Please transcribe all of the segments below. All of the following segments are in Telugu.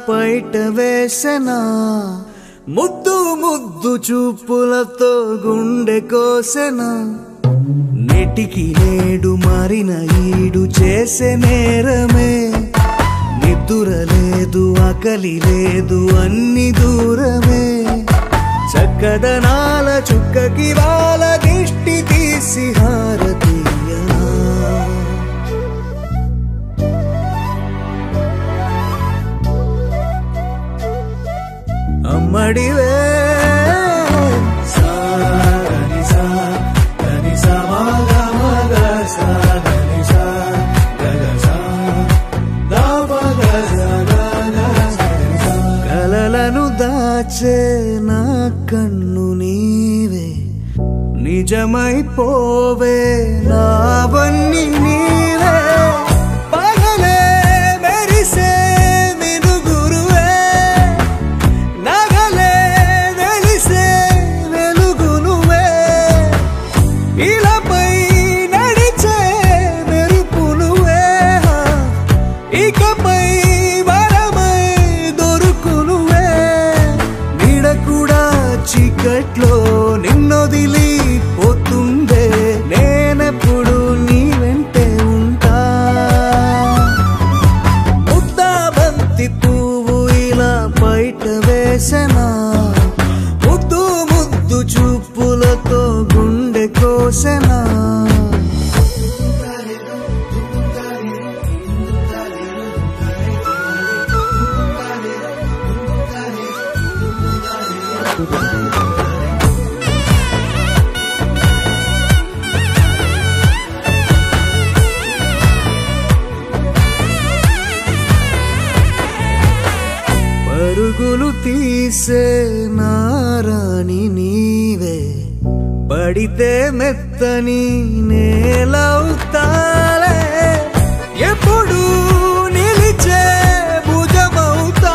పైట వేసెనా ముద్దు ముద్దు చూపులతో గుండె కోసెనా నేటికి నేడు మారిన ఈడు చేసే నేరమే నిద్ర లేదు ఆకలి లేదు అన్ని దూరమే చక్కదనాల చుక్కకి వాళ్ళ దిష్టి తీసి హారతీయనా అమ్మడివే కలలను దాచే నా కన్ను నీవే నిజమైపోవే నావన్నీ నీవే పగలే మెరిసే మినుగురువే నగలే వెలిసే వెలుగు నువ్వే ఇలాపై నడిచే మెరుపు నువ్వే ఇకపై వరమై దొరుకు నువ్వే నీడ కూడా చీకట్లో నిన్నొదిలి పోతుందే నేనెప్పుడు నీ వెంటే ఉంటా ముద్దా బంతి పువ్వు ఇలా బయట వేసెనా ముద్దు ముద్దు చూపులతో గుండె కోసెనా పరుగులు తీసే నారాణి నీవే పడితే మెత్తని నేలవుతాలే ఎప్పుడు నిలిచే భుజమవుతా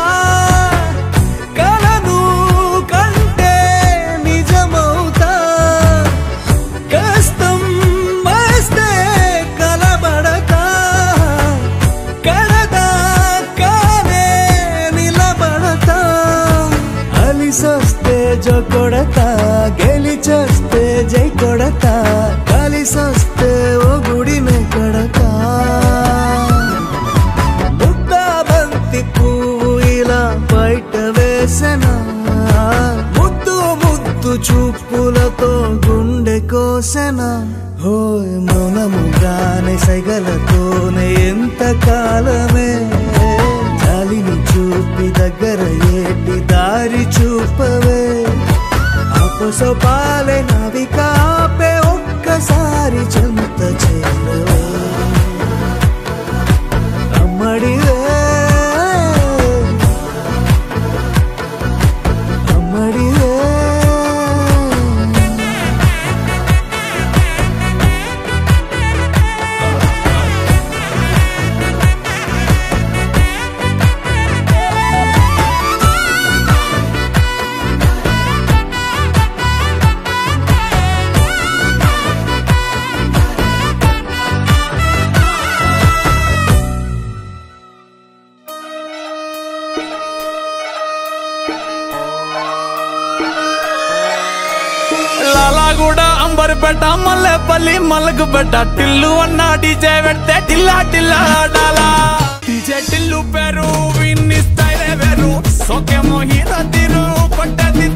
కలను కంటే నిజమవుతా కష్టం వస్తే కలబడతా కడదాకానే నిలబడతా అలిసొస్తే జో కొడతా గెలిచొస్తే జై కొడతా కలిసొస్తే ఓ గుడినే కడతా ముద్దా బంతి పువ్వు ఇలా బయట వేసెనా ముద్దు ముద్దు చూపులతో గుండె కోసెనా హోయ్ మౌనముగానే సైగలతోనే ఎంత కాలమే జాలిని చూపి దగ్గర ఏటి దారి చూపవే అపసోపాలే నవికాపే ఒక్కసారి చెంత చేరవే అమ్మడివే అమ్మడివే లాలాగూడ అంబర్పేట మల్లెపల్లి మలకపేట టిల్లు అన్న డీజే పెడితే టిల్లా టిల్లా ఆడాలా డీజే టిల్లు పేరు విన్ని స్టైలే వేరు సోకేమో హీరో తీరు కొట్టది